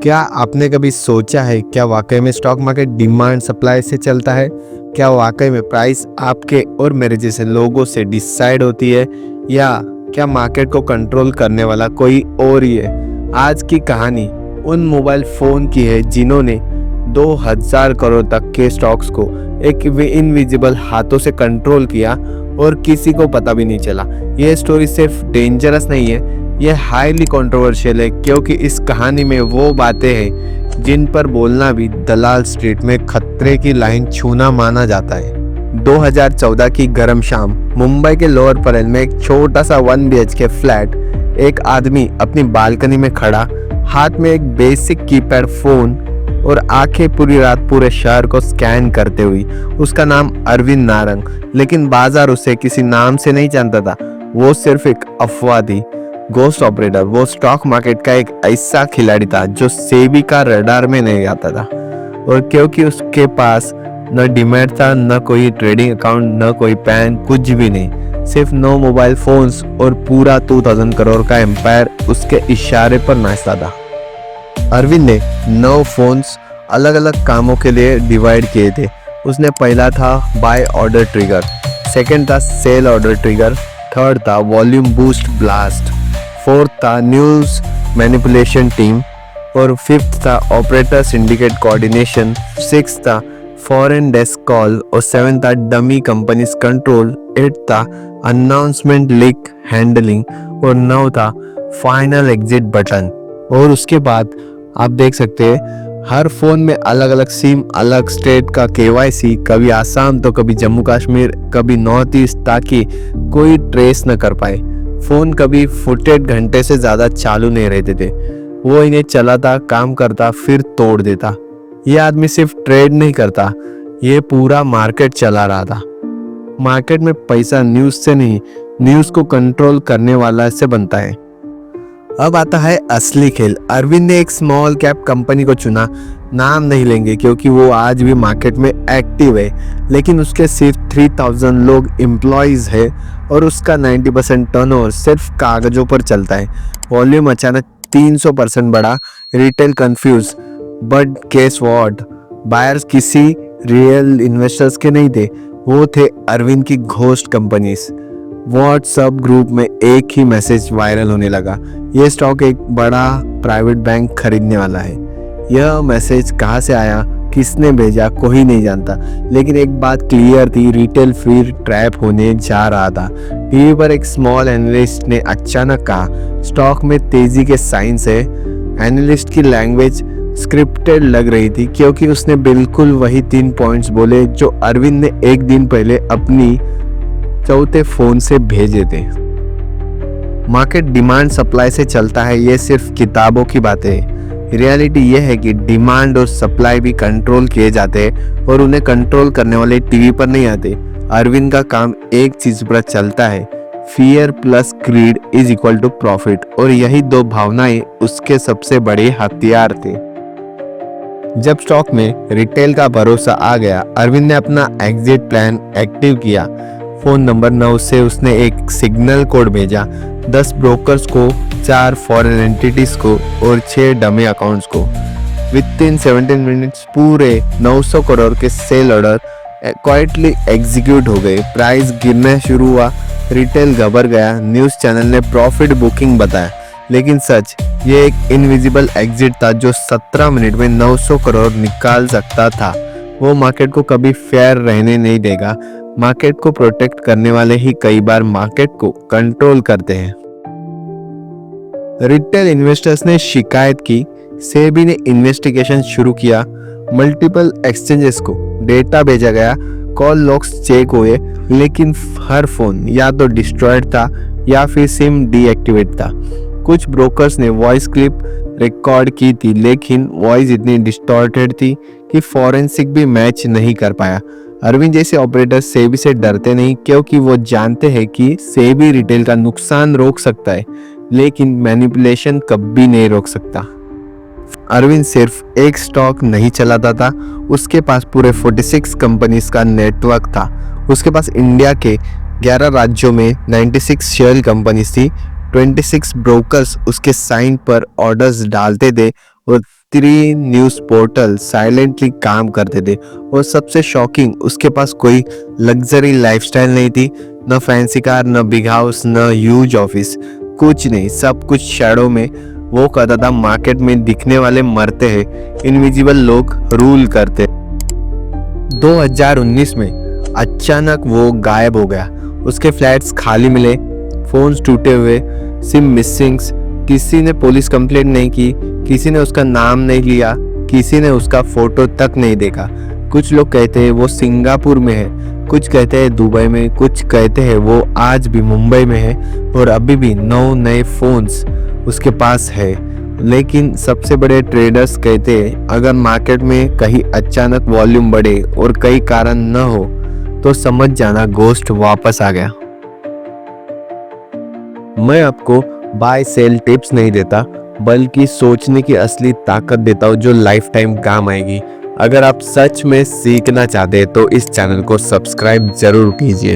क्या आपने कभी सोचा है क्या वाकई में स्टॉक मार्केट डिमांड सप्लाई से चलता है? क्या वाकई में प्राइस आपके और मेरे जैसे लोगों से डिसाइड होती है या क्या मार्केट को कंट्रोल करने वाला कोई और ही है? आज की कहानी उन मोबाइल फ़ोन की है जिन्होंने 2000 करोड़ तक के स्टॉक्स को एक इनविजिबल हाथों से कंट्रोल किया और किसी को पता भी नहीं चला। ये स्टोरी सिर्फ डेंजरस नहीं है, ये हाईली कंट्रोवर्शियल है क्योंकि इस कहानी में वो बातें हैं जिन पर बोलना भी दलाल स्ट्रीट में खतरे की लाइन छूना माना जाता है। 2014 की गर्म शाम मुंबई के लोअर परेल में एक छोटा सा 1 BHK फ्लैट। एक आदमी अपनी बालकनी में खड़ा, हाथ में एक बेसिक कीपैड फोन और आंखें पूरी रात पूरे शहर को स्कैन करते हुए। उसका नाम अरविंद नारंग, लेकिन बाजार उसे किसी नाम से नहीं जानता था। वो सिर्फ एक अफवाह थी, गोस्ट ऑपरेटर। वो स्टॉक मार्केट का एक ऐसा खिलाड़ी था जो सेबी का रडार में नहीं आता था, और क्योंकि उसके पास न डीमैट था, न कोई ट्रेडिंग अकाउंट, न कोई पैन, कुछ भी नहीं, सिर्फ 9 मोबाइल फोन्स और पूरा 2000 करोड़ का एम्पायर उसके इशारे पर नाचता था। अरविंद ने 9 फोन्स अलग अलग कामों के लिए डिवाइड किए थे। उसने पहला था बाय ऑर्डर ट्रिगर, सेकंड था सेल ऑर्डर ट्रिगर, थर्ड था वॉल्यूम बूस्ट ब्लास्ट, फोर्थ था न्यूज़ मैनिपुलेशन टीम, और फिफ्थ था ऑपरेटर सिंडिकेट कोऑर्डिनेशन, सिक्स था फॉरेन डेस्क कॉल, और सेवन था डमी कंपनीज कंट्रोल, एट था अनाउंसमेंट लीक हैंडलिंग, और 9 था फाइनल एग्जिट बटन। और उसके बाद आप देख सकते हैं हर फोन में अलग अलग सिम, अलग स्टेट का KYC, कभी आसाम तो कभी जम्मू कश्मीर, कभी नॉर्थ ईस्ट, ताकि कोई ट्रेस न कर पाए। फोन कभी फुटेड घंटे से ज्यादा चालू नहीं रहते थे। वो इन्हें चलाता, काम करता, फिर तोड़ देता। ये आदमी सिर्फ ट्रेड नहीं करता, ये पूरा मार्केट चला रहा था। मार्केट में पैसा न्यूज से नहीं, न्यूज को कंट्रोल करने वाला से बनता है। अब आता है असली खेल। अरविंद ने एक स्मॉल कैप कंपनी को चुना। नाम नहीं लेंगे क्योंकि वो आज भी मार्केट में एक्टिव है, लेकिन उसके सिर्फ 3000 लोग एम्प्लॉयज है और उसका 90% टर्नओवर सिर्फ कागजों पर चलता है। वॉल्यूम अचानक 300% बढ़ा। Retail confuse, but case what, buyers किसी रियल इन्वेस्टर्स के नहीं थे, वो थे अरविंद की घोस्ट कंपनीज। व्हाट्सएप ग्रुप में एक ही मैसेज वायरल होने लगा, ये स्टॉक एक बड़ा प्राइवेट बैंक खरीदने वाला है। यह मैसेज कहाँ से आया, किसने भेजा, कोई नहीं जानता, लेकिन एक बात क्लियर थी, रिटेल फिर ट्रैप होने जा रहा था। टीवी पर एक स्मॉल एनालिस्ट ने अचानक कहा, स्टॉक में तेजी के साइंस है। एनालिस्ट की लैंग्वेज स्क्रिप्टेड लग रही थी क्योंकि उसने बिल्कुल वही 3 पॉइंट्स बोले जो अरविंद ने एक दिन पहले अपनी चौथे फोन से भेजे थे। मार्केट डिमांड सप्लाई से चलता है, ये सिर्फ किताबों की बातें है। रियलिटी ये है कि डिमांड और सप्लाई भी कंट्रोल किए जाते हैं, और उन्हें कंट्रोल करने वाले टीवी पर नहीं आते। अरविंद का काम एक चीज पर चलता है, fear plus greed is equal to profit, और यही 2 भावनाएं उसके सबसे बड़े हथियार थे। जब स्टॉक में रिटेल का भरोसा आ गया, अरविंद ने अपना एग्जिट प्लान एक्टिव किया। फोन नंबर 9 से उसने एक सिग्नल कोड भेजा, 10 ब्रोकर्स को, 4 फॉरेन एंटिटीज को और 6 डमी अकाउंट्स को। विद इन 17 मिनट्स पूरे 900 करोड़ के सेल ऑर्डर क्वाइटली एग्जीक्यूट हो गए। प्राइस गिरना शुरू हुआ, रिटेल घबर गया। न्यूज चैनल ने प्रॉफिट बुकिंग बताया, लेकिन सच ये एक इनविजिबल एग्जिट था जो 17 मिनट में 900 करोड़ निकाल सकता था। वो मार्केट को कभी फेयर रहने नहीं देगा। मार्केट को प्रोटेक्ट करने वाले ही कई बार मार्केट को कंट्रोल करते हैं। रिटेल इन्वेस्टर्स ने शिकायत की, सेबी ने इन्वेस्टिगेशन शुरू किया, मल्टीपल एक्सचेंजेस को डेटा भेजा गया, कॉल लॉग्स चेक हुए, लेकिन हर फोन या तो डिस्ट्रॉयड था या फिर सिम डीएक्टिवेट था। कुछ ब्रोकर्स ने वॉइस क्लिप रिकॉर्ड की थी, लेकिन वॉइस इतनी डिस्टॉर्टेड थी कि फॉरेंसिक भी मैच नहीं कर पाया। अरविंद जैसे ऑपरेटर सेबी से डरते नहीं क्योंकि वो जानते हैं कि सेबी रिटेल का नुकसान रोक सकता है, लेकिन मैनिपुलेशन कभी नहीं रोक सकता। अरविंद सिर्फ एक स्टॉक नहीं चलाता था, उसके पास पूरे 46 कंपनीज का नेटवर्क था। उसके पास इंडिया के 11 राज्यों में 96 शेयर कंपनीज थी, 26 ब्रोकर्स उसके साइन पर ऑर्डर्स डालते थे और 3 न्यूज़ पोर्टल साइलेंटली काम करते थे। और सबसे शॉकिंग, उसके पास कोई लग्जरी लाइफस्टाइल नहीं थी, न फैंसी कार, न बिग हाउस, न ह्यूज ऑफिस, कुछ नहीं, सब कुछ शैडो में वो करता था। मार्केट में दिखने वाले मरते हैं, इनविजिबल लोग रूल करते। 2019 में अचानक वो गायब हो गया। उसके फ्लैट्स खाली मिले, फोन्स टूटे हुए, सिम मिसिंग्स। किसी ने पुलिस कंप्लेंट नहीं की, किसी ने उसका नाम नहीं लिया, किसी ने उसका फोटो तक नहीं देखा। कुछ लोग कहते हैं वो सिंगापुर में है, कुछ कहते हैं दुबई में, कुछ कहते हैं वो आज भी मुंबई में है और अभी भी 9 नए फोन्स उसके पास है। लेकिन सबसे बड़े ट्रेडर्स कहते हैं अगर मार्केट में कहीं अचानक वॉल्यूम बढ़े और कई कारण न हो तो समझ जाना घोस्ट वापस आ गया। मैं आपको बाय सेल टिप्स नहीं देता, बल्कि सोचने की असली ताकत देता हूँ जो लाइफ टाइम काम आएगी। अगर आप सच में सीखना चाहते हैं तो इस चैनल को सब्सक्राइब जरूर कीजिए।